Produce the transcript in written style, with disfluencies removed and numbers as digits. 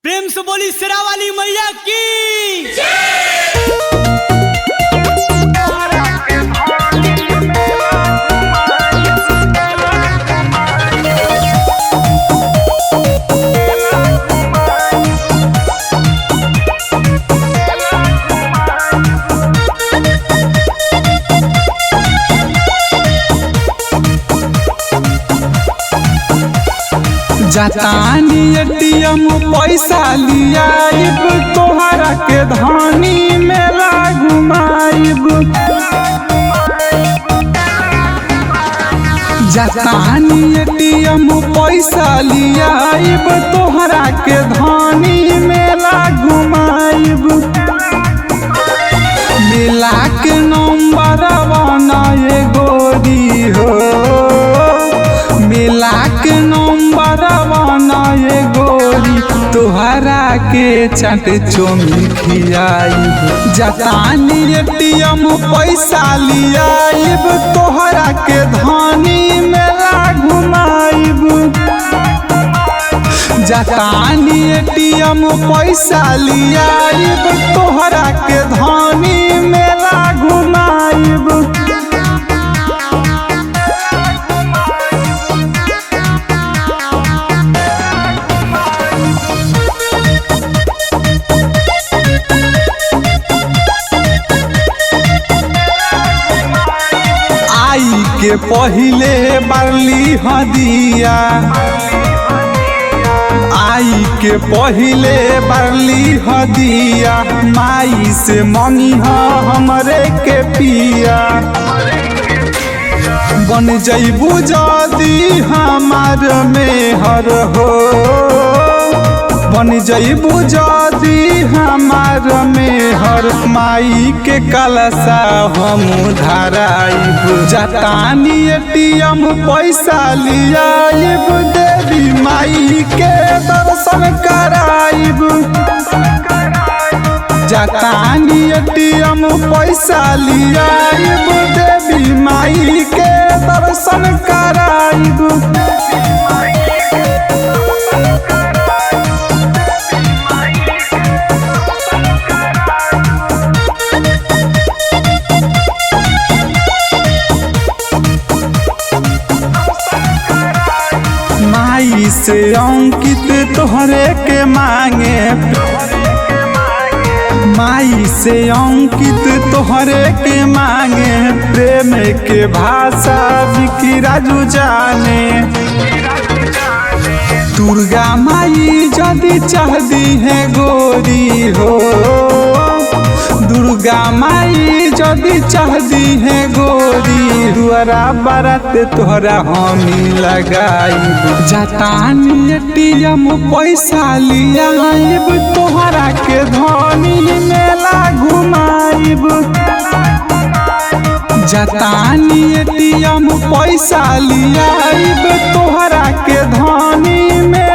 प्रेम से बोली शेरा वाली मैया की जातानी एटीएम पैसा लियाइब तोहरा के धानी मेला घुमाइब। जातानी एटीएम पैसा लियाइब तोहरा के धानी मेला घुमाइब। मेला के नंबर बना ये गोरी हो, मेला के नंबर बना ये गोरी तोहरा के चाट चोमी खियाइब। जातानी एटीएम पैसा लियाइब तोहरा के धानी मेला घुमाइब। जातानी एटीएम पैसा लियाइब तोहरा के धानी मेला घुमाइब। के पहिले बारली हदिया, आई के पहिले बारली हदिया, माई से मंगी हमरे के पिया। बन जइबू जदी हमार मेहर हो, बन जइबू जदी हमार मेहर, माई के कलसा हम धराइब। जातानी एटीएम पैसा लियाइब देवी माई के दर्शन कराइब। जातानी एटीएम पैसा लियाइब देवी माई के दर्शन कराइब। माई से अंकित तोहरे के मांगे, माई से अंकित तोहरे के मांगे, प्रेम के भाषा विकी राजू जाने। दुर्गा माई जदी चाहती है गोरी हो, दुर्गा माई जदी चाहती है गोरी, दुआरा बारात तोहरा हमी लगाइब। जातानी एटीएम पैसा लियाइब तोहरा के धानी मेला घुमाइब। जातानी एटीएम पैसा लियाइब तोहरा के धानी में